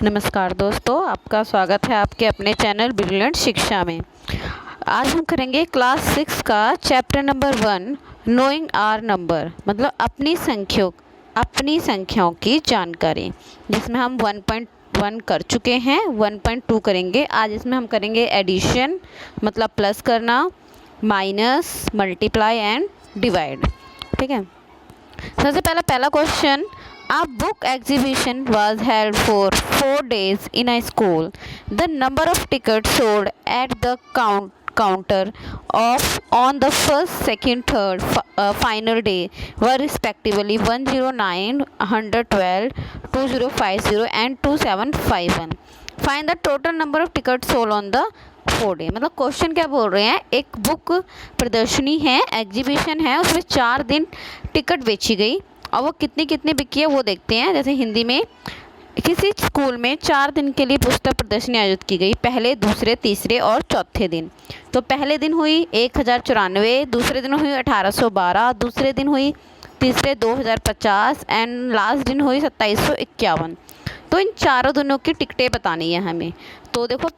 नमस्कार दोस्तों, आपका स्वागत है आपके अपने चैनल ब्रिलियंट शिक्षा में। आज हम करेंगे क्लास 6 का chapter number 1 knowing our numbers, मतलब अपनी संख्याओं की जानकारी, जिसमें हम 1.1 कर चुके हैं, 1.2 करेंगे। आज इसमें हम करेंगे एडिशन, मतलब प्लस करना, माइनस, मल्टीप्लाई एंड डिवाइड। ठीक है, सबसे पहला question, a book exhibition was held for 4 days in a school. The number of tickets sold at the counter of on the first, second, third, final day were respectively 109, 112, 2050 and 2751. Find the total number of tickets sold on the 4 day। मतलब question क्या बोल रहे हैं, एक book प्रदर्शनी है, exhibition है, उसमें 4 दिन टिकट बेची गई और वो कितनी बिकी है वो देखते हैं। जैसे हिंदी में, किसी स्कूल में 4 दिन के लिए पुस्तक प्रदर्शनी आयोजित की गई, पहले, दूसरे, तीसरे और चौथे दिन। तो पहले दिन हुई 1094, दूसरे दिन हुई 1812, दूसरे दिन हुई तीसरे 2050 एंड लास्ट दिन हुई 2751। तो इन चारों दिनों की टिकटें बतानी है हमें। तो देखो,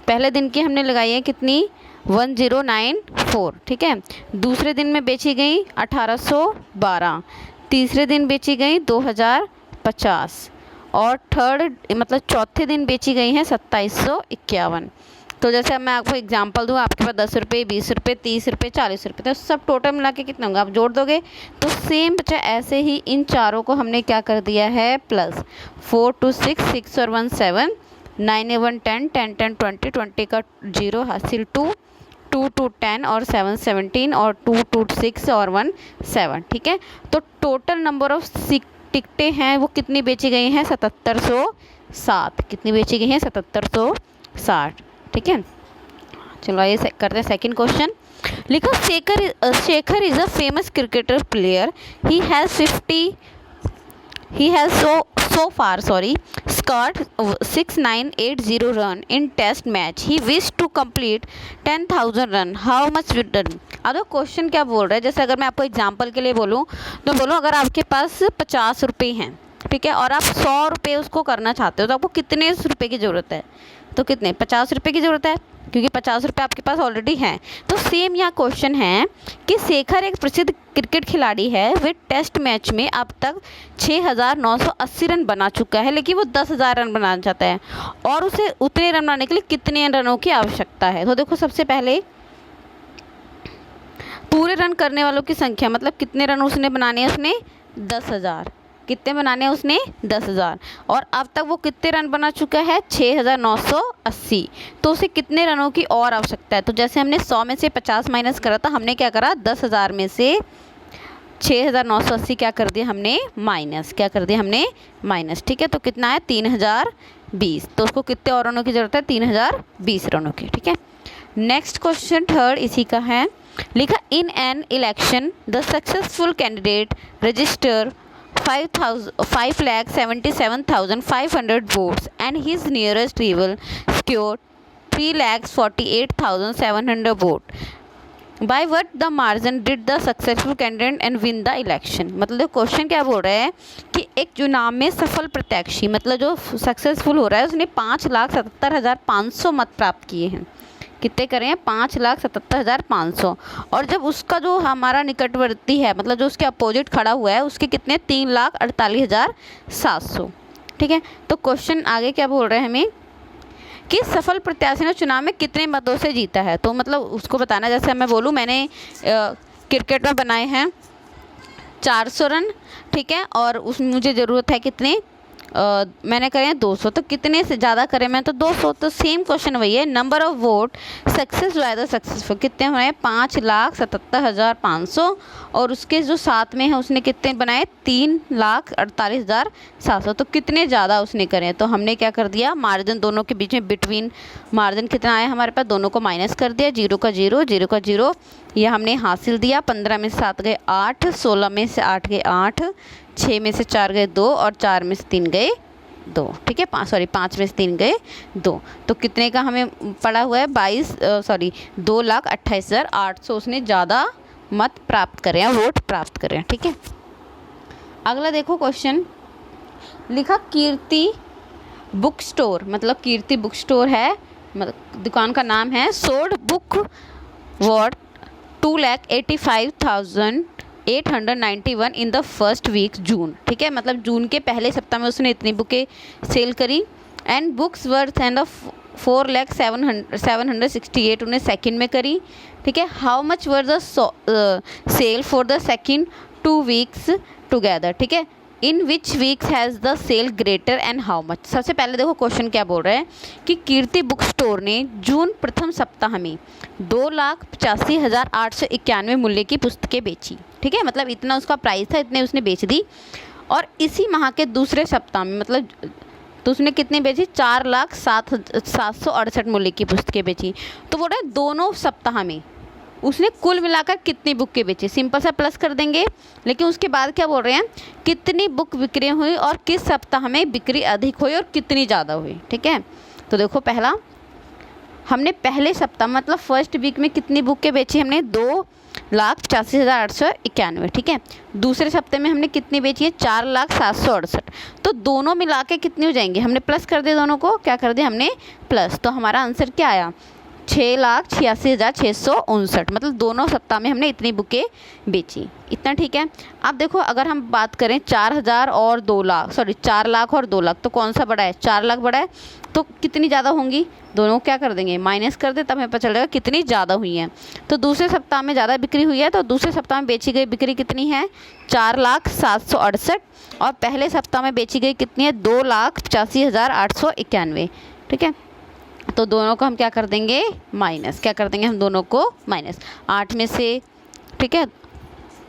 पहले दिन की हमने लगाई है कितनी, 1094। ठीक है, दूसरे दिन में बेची गई 1812, तीसरे दिन बेची गई 2050 और थर्ड मतलब चौथे दिन बेची गई हैं 2751। तो जैसे अब मैं आपको एग्जांपल दूँ, आपके पास 10 रुपये, 20 रुपये, 30 रुपये, 40 रुपये, तो सब टोटल मिला के कितना होगा, आप जोड़ दोगे तो सेम बचा। ऐसे ही इन चारों को हमने क्या कर दिया है, प्लस। 4 2 6, 6 और 1 7, 9 1 10, 10 10 20, 20 का 0 हासिल 2, 2 2 10 और 7 17 और 2 2 6 और 1 7। ठीक है, तो टोटल नंबर ऑफ टिकटें हैं वो कितनी बेची गई हैं, 7707। कितनी बेची गई हैं, 7760। ठीक है, चलो आइए करते हैं सेकंड क्वेश्चन। लिखा, Shekhar is a famous cricketer player. He has so far scored 6980 run in test match. He wished to complete 10,000 run. How much would done? अब क्वेश्चन क्या बोल रहा है, जैसे अगर मैं आपको एग्जांपल के लिए बोलूँ तो बोलो, अगर आपके पास 50 रुपये हैं, ठीक है, और आप 100 रुपये उसको करना चाहते हो, तो आपको कितने रुपये की ज़रूरत है, तो कितने, 50 रुपये की ज़रूरत है, क्योंकि 50 रुपये आपके पास ऑलरेडी हैं। तो सेम यहाँ क्वेश्चन है कि शेखर एक प्रसिद्ध क्रिकेट खिलाड़ी है, वे टेस्ट मैच में अब तक 6980 रन बना चुका है, लेकिन वो 10,000 रन बनाना चाहता है और उसे उतने रन बनाने के लिए कितने रनों की आवश्यकता है। तो देखो, सबसे पहले पूरे रन करने वालों की संख्या, मतलब कितने रन उसने बनाने हैं, उसने 10,000। कितने बनाने हैं उसने, 10,000, और अब तक वो कितने रन बना चुका है, 6980। तो उसे कितने रनों की और आवश्यकता है। तो जैसे हमने 100 में से 50 माइनस करा था, हमने क्या करा, 10,000 में से 6980 क्या कर दिया हमने, माइनस। क्या कर दिया हमने, माइनस। ठीक है, तो कितना है, 3020। तो उसको कितने और रनों की ज़रूरत है, 3020 रनों की। ठीक है, नेक्स्ट क्वेश्चन थर्ड इसी का है। लिखा, in an election the successful candidate register 5,77,500 votes and his nearest rival scored 3,48,700 votes. By what the margin did the successful candidate and win the election? मतलब क्वेश्चन क्या बोल रहा है कि एक चुनाव में सफल प्रत्याशी, मतलब जो सक्सेसफुल हो रहा है, उसने 5,77,500 मत प्राप्त किए हैं। कितने करें, 5,77,500। और जब उसका जो हमारा निकटवर्ती है, मतलब जो उसके अपोजिट खड़ा हुआ है, उसके कितने, 3,48,700। ठीक है, तो क्वेश्चन आगे क्या बोल रहे हैं हमें कि सफल प्रत्याशी ने चुनाव में कितने मतों से जीता है। तो मतलब उसको बताना, जैसे मैं बोलूँ, मैंने क्रिकेट में बनाए हैं 400 रन, ठीक है, और उसमें मुझे ज़रूरत है कितने, मैंने करे हैं 200, तो कितने से ज़्यादा करें मैं, तो 200। तो सेम क्वेश्चन वही है, number of vote success by the successful कितने हुए, 5,77,500, और उसके जो साथ में है उसने कितने बनाए, 3,48,700। तो कितने ज़्यादा उसने करें, तो हमने क्या कर दिया, मार्जिन दोनों के बीच में बिटवीन मार्जिन कितना आया हमारे पास, दोनों को माइनस कर दिया, 0 का 0, 0 का 0, ये हमने हासिल दिया। 15 में से 7 गए 8, 16 में से 8 गए 8, 6 में से 4 गए 2 और 4 में से 3 गए 2। ठीक है, 5 में से 3 गए 2। तो कितने का हमें पड़ा हुआ है, 2,28,800। उसने ज़्यादा मत प्राप्त करें, वोट प्राप्त करें। ठीक है, अगला देखो क्वेश्चन, लिखा कीर्ति बुक स्टोर, मतलब कीर्ति बुक स्टोर है, मतलब दुकान का नाम है, sold book worth 2,85,891 in the first week June. ठीक है, मतलब जून के पहले सप्ताह में उसने इतनी बुकें सेल करी। एंड बुक्स वर्थ एंड 4,768 उन्हें सेकंड में करी। ठीक है, how much were the sale for the second 2 weeks together. ठीक है, in which weeks has the sale greater and how much. सबसे पहले देखो क्वेश्चन क्या बोल रहे हैं कि कीर्ति बुक स्टोर ने जून प्रथम सप्ताह में 2,85,891 मूल्य की पुस्तकें बेची। ठीक है, मतलब इतना उसका प्राइस था, इतने उसने बेच दी। और इसी माह के दूसरे सप्ताह में मतलब तो उसने कितनी बेची, 4,07,768 मूल्य की पुस्तकें बेची। तो बोल रहे हैं दोनों सप्ताह में उसने कुल मिलाकर कितनी बुक के बेची। सिंपल सा प्लस कर देंगे, लेकिन उसके बाद क्या बोल रहे हैं, कितनी बुक बिक्री हुई और किस सप्ताह में बिक्री अधिक हुई और कितनी ज़्यादा हुई। ठीक है, तो देखो पहला हमने पहले सप्ताह मतलब फर्स्ट वीक में कितनी बुक के बेची, हमने 2,85,891। ठीक है, दूसरे सप्ताह में हमने कितनी बेची है, 4,07,68। तो दोनों मिला के कितनी हो जाएंगे, हमने प्लस कर दिया, दोनों को क्या कर दिया हमने प्लस। तो हमारा आंसर क्या आया, 6,86,659। मतलब दोनों सप्ताह में हमने इतनी बुकें बेची। इतना ठीक है। अब देखो अगर हम बात करें 4,000 और 2 लाख, सॉरी 4 लाख और 2 लाख, तो कौन सा बड़ा है, 4 लाख बड़ा है। तो कितनी ज़्यादा होंगी, दोनों क्या कर देंगे माइनस कर दे, तब हमें पता चल जाएगा कितनी ज़्यादा हुई है। तो दूसरे सप्ताह में ज़्यादा बिक्री हुई है, तो दूसरे सप्ताह में बेची गई बिक्री कितनी है, 4,07,68। और पहले सप्ताह में बेची गई कितनी है, 2,85,891। ठीक है, तो दोनों को हम क्या कर देंगे माइनस, क्या कर देंगे हम दोनों को माइनस। 8 में से, ठीक है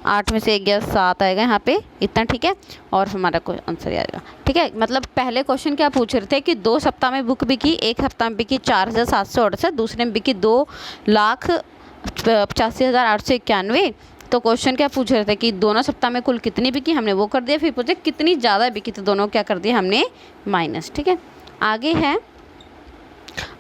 8 में से 1 गया 7 आएगा यहाँ पे, इतना ठीक है। और हमारा कोई आंसर आएगा। ठीक है, मतलब पहले क्वेश्चन क्या पूछ रहे थे कि 2 सप्ताह में बुक बिकी, एक सप्ताह में बिकी 4,768, दूसरे में बिकी 2,85,891। तो क्वेश्चन क्या पूछ रहे थे कि दोनों सप्ताह में कुल कितनी बिकी, हमने वो कर दिया। फिर पूछे कितनी ज़्यादा बिकी, तो दोनों क्या कर दिया हमने माइनस। ठीक है, आगे है।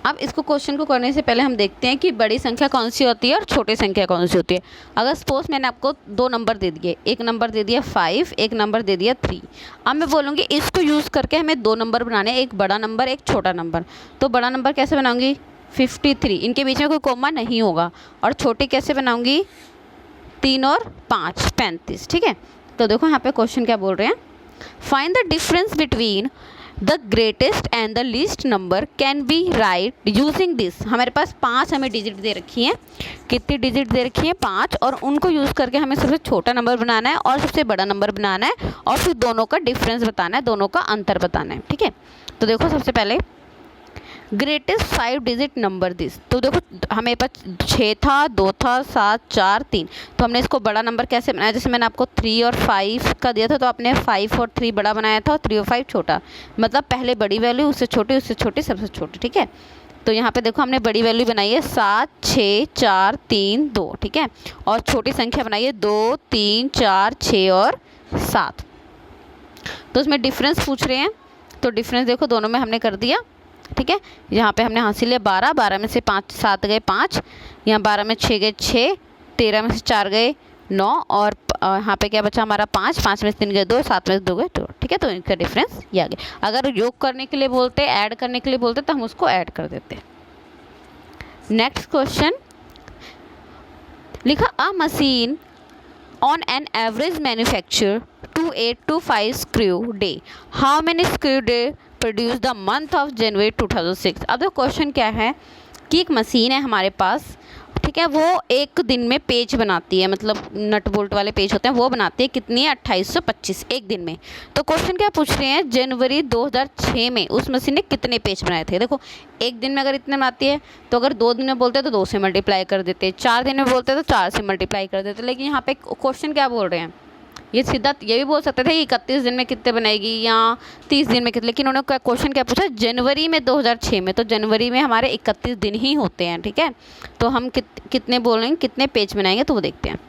अब इसको क्वेश्चन को करने से पहले हम देखते हैं कि बड़ी संख्या कौन सी होती है और छोटी संख्या कौन सी होती है। अगर सपोज मैंने आपको 2 नंबर दे दिए, एक नंबर दे दिया 5, एक नंबर दे दिया 3। अब मैं बोलूँगी इसको यूज़ करके हमें 2 नंबर बनाने, एक बड़ा नंबर एक छोटा नंबर। तो बड़ा नंबर कैसे बनाऊँगी, 53, इनके बीच में कोई कोमा नहीं होगा। और छोटी कैसे बनाऊँगी, 3 और 5, 35। ठीक है, तो देखो यहाँ पे क्वेश्चन क्या बोल रहे हैं, find the difference between the greatest and the least number can be right using this. हमारे पास 5 हमें डिजिट दे रखी हैं, कितनी डिजिट दे रखी है 5, और उनको यूज़ करके हमें सबसे छोटा नंबर बनाना है और सबसे बड़ा नंबर बनाना है, और फिर दोनों का डिफरेंस बताना है, दोनों का अंतर बताना है। ठीक है, तो देखो सबसे पहले ग्रेटेस्ट 5 डिजिट नंबर दिस। तो देखो हमें पास 6 था, 2 था, 7, 4, 3। तो हमने इसको बड़ा नंबर कैसे बनाया, जैसे मैंने आपको 3 और 5 का दिया था, तो आपने 5 और 3 बड़ा बनाया था और 3 और 5 छोटा। मतलब पहले बड़ी वैल्यू, उससे छोटी, उससे छोटी, सबसे छोटी। ठीक है, तो यहाँ पे देखो हमने बड़ी वैल्यू बनाई है 7, 6, 4, 3, 2। ठीक है, और छोटी संख्या बनाई है 2, 3, 4, 6 और 7। तो उसमें डिफरेंस पूछ रहे हैं, तो डिफरेंस देखो दोनों में हमने कर दिया। ठीक है, यहाँ पे हमने हासिल लिया 12, 12 में से 5 7 गए 5, यहाँ 12 में 6 गए 6, 13 में से 4 गए 9, और यहाँ पे क्या बचा हमारा 5, 5 में से 3 गए 2, 7 में से 2 गए 2। ठीक है, तो इनका डिफरेंस ये आ गया। अगर योग करने के लिए बोलते, ऐड करने के लिए बोलते, तो हम उसको ऐड कर देते। नेक्स्ट क्वेश्चन लिखा, अ machine on an average manufacture 8 to 5 screw day. How many screw day produced the month of January 2006? अब तो क्वेश्चन क्या है कि एक मशीन है हमारे पास, ठीक है, वो एक दिन में पेज बनाती है, मतलब नट बोल्ट वाले पेज होते हैं, वो बनाती है कितनी है, 2825 एक दिन में। तो क्वेश्चन क्या पूछ रहे हैं, जनवरी 2006 में उस मशीन ने कितने पेज बनाए थे। देखो एक दिन में अगर इतने बनाती है, तो अगर 2 दिन में बोलते तो 2 से मल्टीप्लाई कर देते, 4 दिन में बोलते तो 4 से मल्टीप्लाई कर देते। लेकिन यहाँ पे क्वेश्चन क्या बोल रहे हैं, ये सीधा ये भी बोल सकते थे कि 31 दिन में कितने बनाएगी या 30 दिन में कितने, लेकिन उन्होंने क्वेश्चन क्या पूछा, जनवरी में 2006 में। तो जनवरी में हमारे 31 दिन ही होते हैं। ठीक है, तो हम कितने बोल रहे हैं, कितने पेज बनाएंगे, तो वो देखते हैं।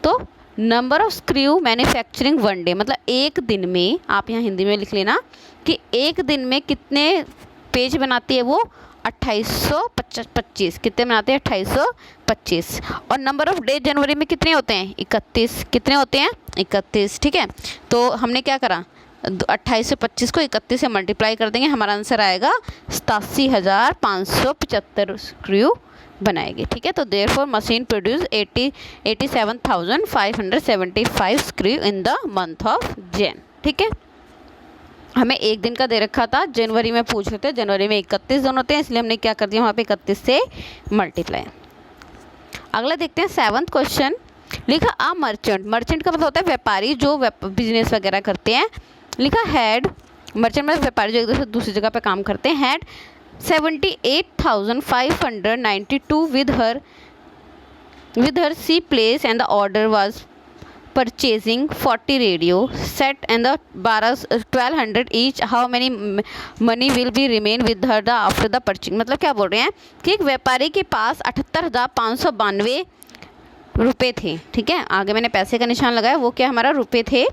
तो number of screw manufacturing 1 day, मतलब एक दिन में, आप यहाँ हिंदी में लिख लेना कि एक दिन में कितने पेज बनाती है वो, 2825। कितने बनाते हैं, 2825। और नंबर ऑफ डे जनवरी में कितने होते हैं, 31। कितने होते हैं, 31। ठीक है, तो हमने क्या करा, 28 से 25 को 31 से मल्टीप्लाई कर देंगे, हमारा आंसर आएगा 87,575 स्क्रू बनाएगी। ठीक है, तो therefore machine produce 87,575 screw in the month of Jain. ठीक है, हमें एक दिन का दे रखा था, जनवरी में पूछ रहे थे, जनवरी में 31 दिन होते हैं, इसलिए हमने क्या कर दिया वहाँ पे 31 से मल्टीप्लाई। अगला देखते हैं 7th क्वेश्चन। लिखा अ मर्चेंट, मर्चेंट का मतलब होता है व्यापारी जो बिजनेस वगैरह करते हैं। लिखा हैड, मर्चेंट में व्यापारी जो एक दूसरे दूसरी जगह पे काम करते हैं, had 78,592 with her she placed and the order was purchasing 40 radio set and the 1200 each. How many money will be remain with her the after the purchasing? मतलब क्या बोल रहे हैं कि एक व्यापारी के पास 78,592 रुपये थे। ठीक है, आगे मैंने पैसे का निशान लगाया, वो क्या हमारा रुपये थे।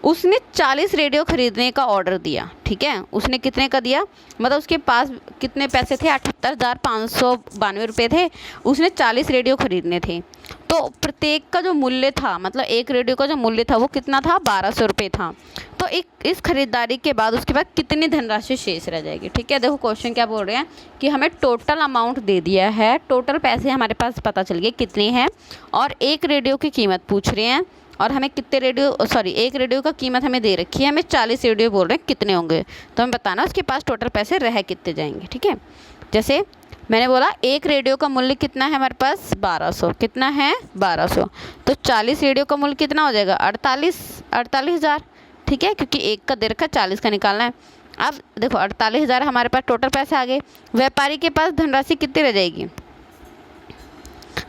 उसने 40 रेडियो खरीदने का ऑर्डर दिया। ठीक है, उसने कितने का दिया, मतलब उसके पास कितने पैसे थे, 78,592 रुपये थे, उसने 40 रेडियो खरीदने थे। तो प्रत्येक का जो मूल्य था, मतलब एक रेडियो का जो मूल्य था वो कितना था, 1200 रुपये था। तो इस खरीदारी के बाद उसके बाद कितनी धनराशि शेष रह जाएगी। ठीक है, देखो क्वेश्चन क्या बोल रहे हैं कि हमें टोटल अमाउंट दे दिया है, टोटल पैसे हमारे पास पता चल गए कितने हैं, और एक रेडियो की कीमत पूछ रहे हैं, और हमें कितने रेडियो एक रेडियो का कीमत हमें दे रखी है, हमें 40 रेडियो बोल रहे हैं कितने होंगे, तो हमें बताना उसके पास टोटल पैसे रह कितने जाएंगे। ठीक है, जैसे मैंने बोला एक रेडियो का मूल्य कितना है हमारे पास, 1200, कितना है 1200, तो 40 रेडियो का मूल्य कितना हो जाएगा, 48,000। ठीक है, क्योंकि एक का दे रखा 40 का निकालना है। अब देखो 48,000 हमारे पास टोटल पैसे आ गए, व्यापारी के पास धनराशि कितनी रह जाएगी,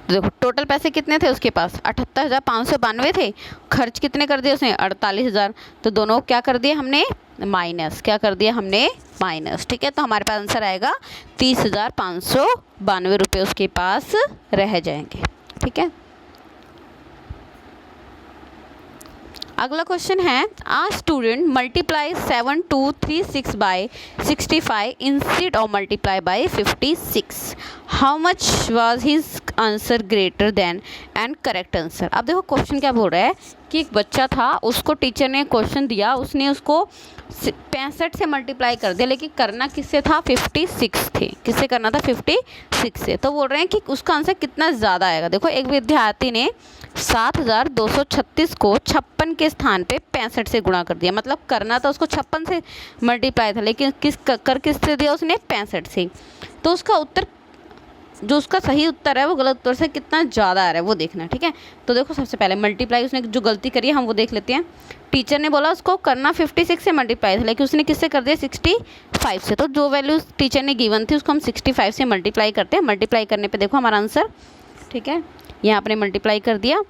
देखो टोटल पैसे कितने थे उसके पास, 78,592 थे, खर्च कितने कर दिए उसने, 48,000, तो दोनों क्या कर दिए हमने माइनस, क्या कर दिया हमने माइनस। ठीक है, तो हमारे पास आंसर आएगा 30,592 रुपये उसके पास रह जाएंगे। ठीक है, अगला क्वेश्चन है a student multiply 7236 by 65 instead of multiply by 56, how much was his answer greater than and correct answer. अब देखो क्वेश्चन क्या बोल रहा है कि एक बच्चा था, उसको टीचर ने क्वेश्चन दिया, उसने उसको 65 से मल्टीप्लाई कर दिया, लेकिन करना किससे था, 56 थे, किससे करना था, 56 से। तो बोल रहे हैं कि उसका आंसर कितना ज़्यादा आएगा। देखो एक विद्यार्थी ने 7,236 को 56 के स्थान पे 65 से गुणा कर दिया, मतलब करना था उसको 56 से मल्टीप्लाई था, लेकिन किससे दिया उसने, 65 से। तो उसका उत्तर, जो उसका सही उत्तर है वो गलत उत्तर से कितना ज़्यादा आ रहा है वो देखना। ठीक है, तो देखो सबसे पहले मल्टीप्लाई उसने जो गलती करी है हम वो देख लेते हैं। टीचर ने बोला उसको करना 56 से मल्टीप्लाई था, लेकिन उसने किससे कर दिया, 65 से। तो जो वैल्यू टीचर ने गिवन थी उसको हम 65 से मल्टीप्लाई करते हैं। मल्टीप्लाई करने पे देखो हमारा आंसर, ठीक है, यहाँ आपने मल्टीप्लाई कर दिया,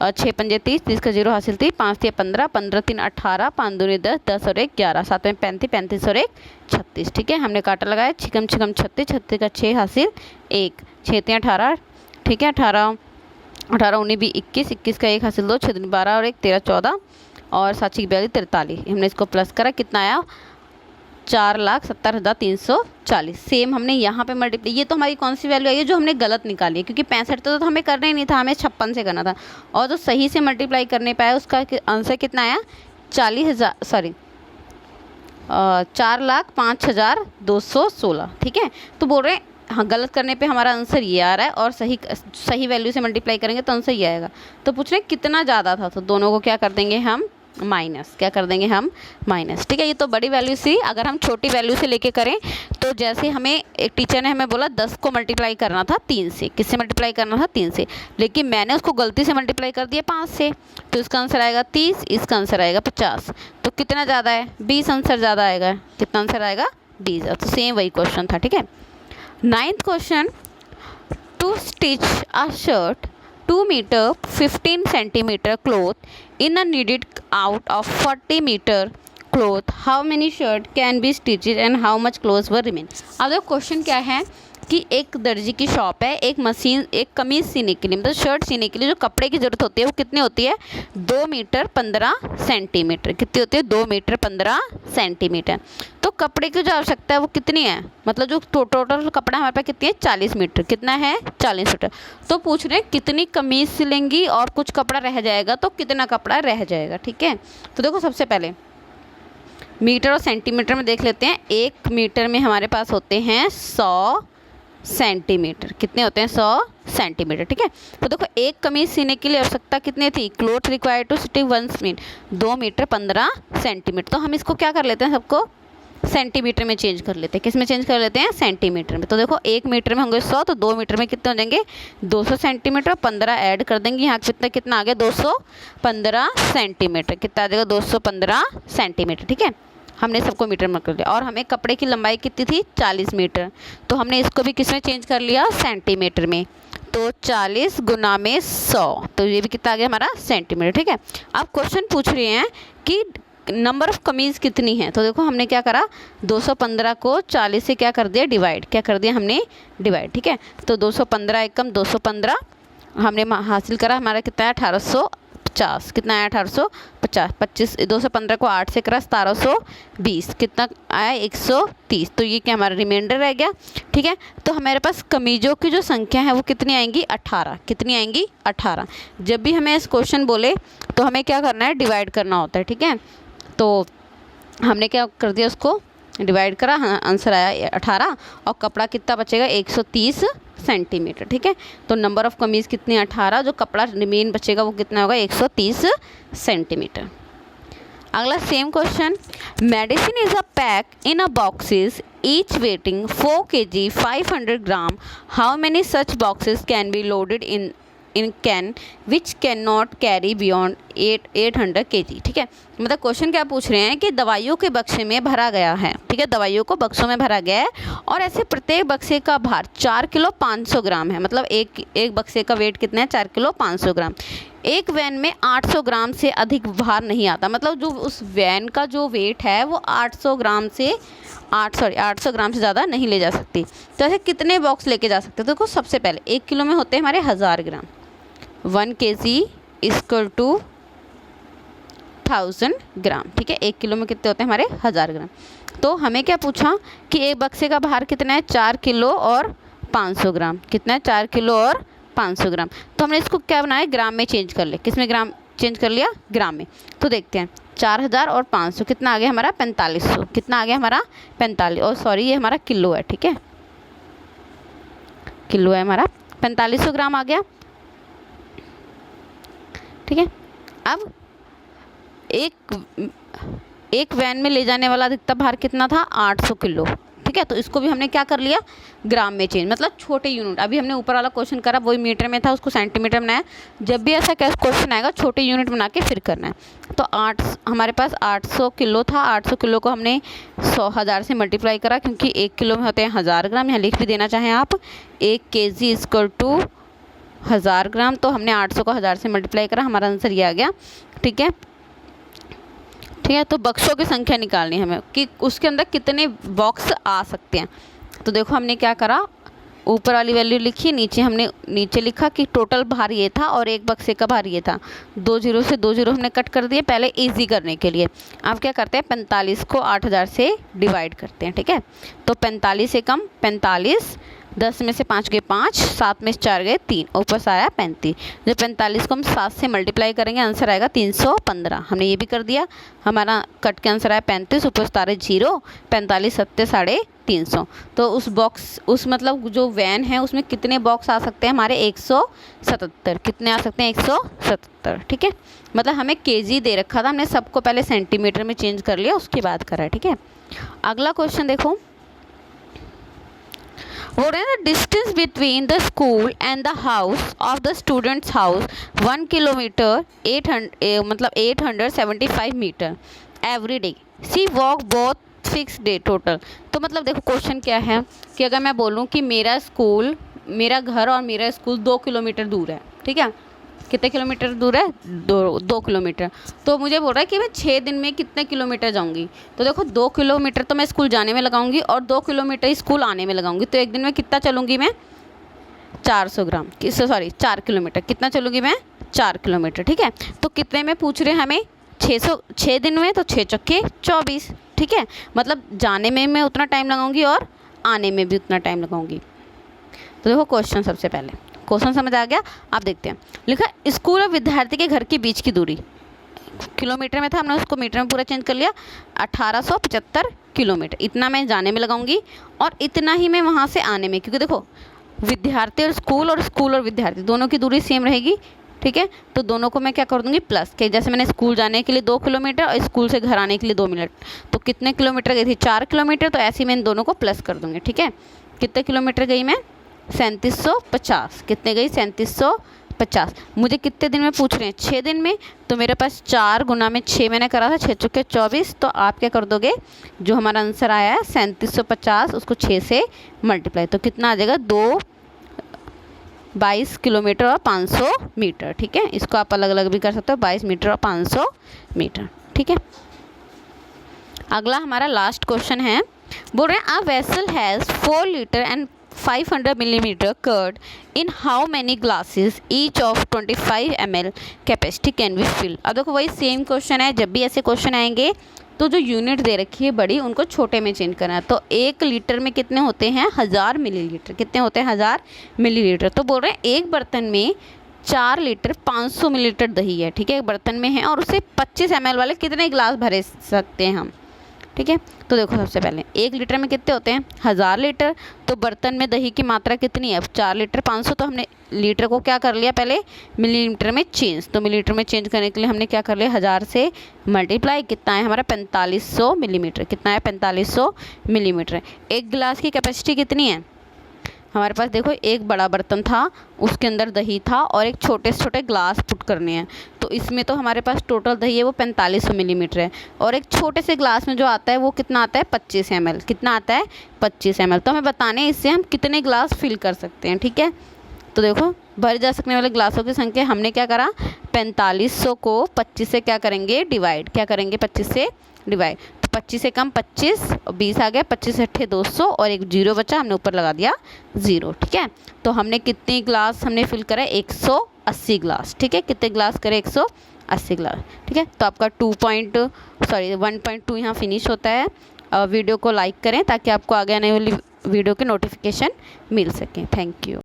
6 पंजे 30, 30 का 0 हासिल थी, 5 3 15, 15 3 18, 5 2 10, 10 और 1 11, 7 में 35, 35 और 1 36। ठीक है, हमने काटा लगाया, छिकम छिकम 36, 36 का 6 हासिल 1, 6 3 18। ठीक है, 18 19 भी 21, 21 का 1 हासिल 2, 6 3 12 और 1 13 14 और 7 6 42 43। हमने इसको प्लस करा, कितना आया, 4,70,340। सेम हमने यहाँ पे मल्टीप्लाई, ये तो हमारी कौन सी वैल्यू आई है जो हमने गलत निकाली है, क्योंकि 65 तो हमें करना ही नहीं था, हमें 56 से करना था, और जो सही से मल्टीप्लाई करने पाया उसका आंसर कितना आया, 4,05,216। ठीक है, तो बोल रहे हैं हाँ गलत करने पे हमारा आंसर ये आ रहा है, और सही वैल्यू से मल्टीप्लाई करेंगे तो आंसर ये आएगा। तो पूछ रहे हैं कितना ज़्यादा था, तो दोनों को क्या कर देंगे हम माइनस, क्या कर देंगे हम माइनस। ठीक है, ये तो बड़ी वैल्यू सी, अगर हम छोटी वैल्यू से लेके करें तो जैसे हमें एक टीचर ने हमें बोला 10 को मल्टीप्लाई करना था 3 से, किससे मल्टीप्लाई करना था, 3 से, लेकिन मैंने उसको गलती से मल्टीप्लाई कर दिया 5 से, तो इसका आंसर आएगा 30, इसका आंसर आएगा 50। तो कितना ज़्यादा है, 20 आंसर ज़्यादा आएगा, कितना आंसर आएगा 20। तो सेम वही क्वेश्चन था। ठीक है, 9th question, to stitch a shirt 2 meter 15 centimeter cloth in a needed out of 40 meter cloth, how many shirt can be stitched and how much clothes will remain। अब देखो question क्या है कि एक दर्जी की शॉप है, एक मशीन, एक कमीज सीने के लिए, मतलब शर्ट सीने के लिए जो कपड़े की ज़रूरत होती है वो कितनी होती है, 2 मीटर 15 सेंटीमीटर। कितनी होती है, 2 मीटर 15 सेंटीमीटर। तो कपड़े की जो आवश्यकता है वो कितनी है, मतलब जो टोटल कपड़ा हमारे पास कितनी है, 40 मीटर। कितना है, 40 मीटर। तो पूछ रहे हैं कितनी कमीज सिलेंगी और कुछ कपड़ा रह जाएगा, तो कितना कपड़ा रह जाएगा। ठीक है, तो देखो सबसे पहले मीटर और सेंटीमीटर में देख लेते हैं। 1 मीटर में हमारे पास होते हैं 100 सेंटीमीटर। कितने होते हैं? 100 सेंटीमीटर। ठीक है, तो देखो एक कमीज सीने के लिए आवश्यकता कितनी थी? Cloth required to stitch 1 metre, 2 metre 15 centimetre. तो हम इसको क्या कर लेते हैं, सबको सेंटीमीटर में चेंज कर लेते हैं। किस में चेंज कर लेते हैं? सेंटीमीटर में। तो देखो 1 मीटर में होंगे 100, तो 2 मीटर में कितने हो जाएंगे? 200 सेंटीमीटर। 15 ऐड कर देंगे, यहाँ कितना कितना आ गया? 215 सेंटीमीटर। कितना आ जाएगा? 215 सेंटीमीटर। ठीक है, हमने सबको मीटर में कर लिया। और हमें कपड़े की लंबाई कितनी थी? 40 मीटर। तो हमने इसको भी किस में चेंज कर लिया? सेंटीमीटर में। तो 40 गुना में 100, तो ये भी कितना आ गया हमारा? सेंटीमीटर। ठीक है, अब क्वेश्चन पूछ रहे हैं कि नंबर ऑफ कमीज कितनी है। तो देखो हमने क्या करा, 215 को 40 से क्या कर दिया? डिवाइड। क्या कर दिया हमने? डिवाइड। ठीक है, तो 215 एकम 215 हमने हासिल करा, हमारा कितना है? 1850। कितना है? 1850। 215 को 8 से करा 1720, कितना आया? 130। तो ये क्या हमारा रिमाइंडर रह गया। ठीक है, तो हमारे पास कमीज़ों की जो संख्या है वो कितनी आएंगी? 18। कितनी आएंगी? 18। जब भी हमें इस क्वेश्चन बोले तो हमें क्या करना है? डिवाइड करना होता है। ठीक है, तो हमने क्या कर दिया? उसको डिवाइड करा, आंसर आया 18। और कपड़ा कितना बचेगा? 130 सेंटीमीटर। ठीक है, तो नंबर ऑफ कमीज कितनी? 18। जो कपड़ा रिमेन बचेगा वो कितना होगा? 130 सेंटीमीटर। अगला same question, medicine is a pack in a boxes each waiting 4 kg 500 gram, how many such boxes can be loaded in can which can not carry beyond 800 kg। ठीक है, मतलब क्वेश्चन क्या पूछ रहे हैं कि दवाइयों के बक्से में भरा गया है। ठीक है, दवाइयों को बक्सों में भरा गया है और ऐसे प्रत्येक बक्से का भार 4 किलो 500 ग्राम है। मतलब एक बक्से का वेट कितना है? 4 किलो 500 ग्राम। एक वैन में 800 ग्राम से अधिक भार नहीं आता। मतलब जो उस वैन का जो वेट है वो 800 ग्राम से 800 ग्राम से ज़्यादा नहीं ले जा सकती। तो ऐसे कितने बॉक्स लेके जा सकते हैं? तो देखो सबसे पहले 1 किलो में होते हैं हमारे 1000 ग्राम। 1 kg इक्वल टू 1000 ग्राम। ठीक है, 1 किलो में कितने होते हैं हमारे? 1000 ग्राम। तो हमें क्या पूछा कि एक बक्से का भार कितना है? 4 किलो और 500 ग्राम। कितना है? 4 किलो और 500 ग्राम। तो हमने इसको क्या बनाया? ग्राम में चेंज कर ले। किस में ग्राम चेंज कर लिया? ग्राम में। तो देखते हैं 4000 और 500 कितना आ गया हमारा? 4500। कितना आ गया हमारा? 45। और सॉरी ये हमारा किलो है। ठीक है, किलो है हमारा। 4500 ग्राम आ गया। ठीक है, अब एक वैन में ले जाने वाला अधिकतम भार कितना था? 800 किलो। ठीक है, तो इसको भी हमने क्या कर लिया? ग्राम में चेंज, मतलब छोटे यूनिट। अभी हमने ऊपर वाला क्वेश्चन करा वही मीटर में था, उसको सेंटीमीटर बनाया। जब भी ऐसा क्वेश्चन आएगा छोटे यूनिट बना के फिर करना है। तो हमारे पास 800 किलो था। 800 किलो को हमने 1000 से मल्टीप्लाई करा, क्योंकि 1 किलो में होते हैं 1000 ग्राम। यहाँ लिख भी देना चाहें आप, 1 kg इक्वल टू 1000 ग्राम। तो हमने 800 को 1000 से मल्टीप्लाई करा, हमारा आंसर ये आ गया। ठीक है, ठीक है, तो बक्सों की संख्या निकालनी है हमें कि उसके अंदर कितने बॉक्स आ सकते हैं। तो देखो हमने क्या करा, ऊपर वाली वैल्यू लिखी, नीचे लिखा कि टोटल भार ये था और एक बक्से का भार ये था। 2 जीरो से 2 जीरो हमने कट कर दिए पहले इजी करने के लिए। अब क्या करते हैं? 45 को 8000 से डिवाइड करते हैं। ठीक है, तो 45 से कम 45, 10 में से 5 गए 5, 7 में से 4 गए 3, ऊपर से आया 35। जब 45 को हम 7 से मल्टीप्लाई करेंगे आंसर आएगा 315। हमने ये भी कर दिया, हमारा कट के आंसर आया 35, ऊपर से तारे 0, 45 7 350। तो उस मतलब जो वैन है उसमें कितने बॉक्स आ सकते हैं हमारे? 177। कितने आ सकते हैं? 177। ठीक है, मतलब हमें केजी दे रखा था, हमने सबको पहले सेंटीमीटर में चेंज कर लिया, उसके बाद करा है। ठीक है, अगला क्वेश्चन देखो, what is the distance between the school and the house of the student's house? 1 kilometer 875 metre every day. She walk both fixed day total. तो मतलब देखो क्वेश्चन क्या है कि अगर मैं बोलूँ कि मेरा घर और मेरा स्कूल 2 किलोमीटर दूर है। ठीक है, कितने किलोमीटर दूर है? 2 किलोमीटर। तो मुझे बोल रहा है कि मैं 6 दिन में कितने किलोमीटर जाऊंगी। तो देखो 2 किलोमीटर तो मैं स्कूल जाने में लगाऊंगी और 2 किलोमीटर स्कूल आने में लगाऊंगी। तो एक दिन में कितना चलूँगी मैं? 4 किलोमीटर। कितना चलूँगी मैं? 4 किलोमीटर। ठीक है, तो कितने में पूछ रहे हैं हमें? 6 दिन में, तो 6 चक्के 24। ठीक है, मतलब जाने में मैं उतना टाइम लगाऊंगी और आने में भी उतना टाइम लगाऊंगी। तो देखो क्वेश्चन, सबसे पहले क्वेश्चन समझ आ गया। आप देखते हैं, लिखा स्कूल और विद्यार्थी के घर के बीच की दूरी। किलोमीटर में था, हमने उसको मीटर में पूरा चेंज कर लिया, 1875 किलोमीटर। इतना मैं जाने में लगाऊंगी और इतना ही मैं वहाँ से आने में, क्योंकि देखो विद्यार्थी और स्कूल और विद्यार्थी दोनों की दूरी सेम रहेगी, ठीक है। तो दोनों को मैं क्या कर दूंगी प्लस के, जैसे मैंने स्कूल जाने के लिए 2 किलोमीटर और स्कूल से घर आने के लिए 2 मिनट, तो कितने किलोमीटर गई थी 4 किलोमीटर, तो ऐसे ही मैं इन दोनों को प्लस कर दूंगी, ठीक है। कितने किलोमीटर गई मैं 3750, कितने गई 3750। मुझे कितने दिन में पूछ रहे हैं 6 दिन में, तो मेरे पास 4 गुना में 6 मैंने करा था, 6 चुके 24, तो आप क्या कर दोगे जो हमारा आंसर आया है 3750 उसको 6 से मल्टीप्लाई, तो कितना आ जाएगा 22 किलोमीटर और 500 मीटर, ठीक है। इसको आप अलग अलग भी कर सकते हो, 22 मीटर और 500 मीटर, ठीक है। अगला हमारा लास्ट क्वेश्चन है, बोल रहे हैं a vessel has 4 litre and 500 millilitre curd in how many glasses each of 25 ml capacity can be filled. अब देखो वही सेम क्वेश्चन है, जब भी ऐसे क्वेश्चन आएंगे तो जो यूनिट दे रखी है बड़ी उनको छोटे में चेंज करना है। तो 1 लीटर में कितने होते हैं 1000 मिलीलीटर, कितने होते हैं 1000 मिलीलीटर। तो बोल रहे हैं एक बर्तन में 4 लीटर 500 मिलीलीटर दही है, ठीक है, एक बर्तन में है, और उसे 25 ml वाले कितने गिलास भरे सकते हैं हम, ठीक है। तो देखो सबसे पहले 1 लीटर में कितने होते हैं 1000 लीटर, तो बर्तन में दही की मात्रा कितनी है 4 लीटर 500, तो हमने लीटर को क्या कर लिया पहले मिलीलीटर में चेंज, तो मिलीलीटर में चेंज करने के लिए हमने क्या कर लिया 1000 से मल्टीप्लाई, कितना है हमारा 4500 मिलीमीटर, कितना है 4500 मिलीमीटर। एक गिलास की कैपेसिटी कितनी है हमारे पास, देखो एक बड़ा बर्तन था उसके अंदर दही था और एक छोटे से छोटे ग्लास पुट करने हैं, तो इसमें तो हमारे पास टोटल दही है वो 4500 मिलीमीटर है, और एक छोटे से ग्लास में जो आता है वो कितना आता है 25 ml, कितना आता है 25 ml। तो हमें बताने इससे हम कितने ग्लास फिल कर सकते हैं, ठीक है। तो देखो भर जा सकने वाले ग्लासों की संख्या हमने क्या करा 4500 को 25 से क्या करेंगे डिवाइड, क्या करेंगे 25 से डिवाइड, 25 से कम 25 और 20 आ गया, 25 अट्ठे 200 और एक 0 बचा, हमने ऊपर लगा दिया 0, ठीक है। तो हमने कितने ग्लास हमने फिल करा 180 ग्लास, ठीक है, कितने ग्लास करे 180 ग्लास, ठीक है। तो आपका 1.2 यहाँ फिनिश होता है। वीडियो को लाइक करें ताकि आपको आगे आने वाली वीडियो के नोटिफिकेशन मिल सकें। Thank you.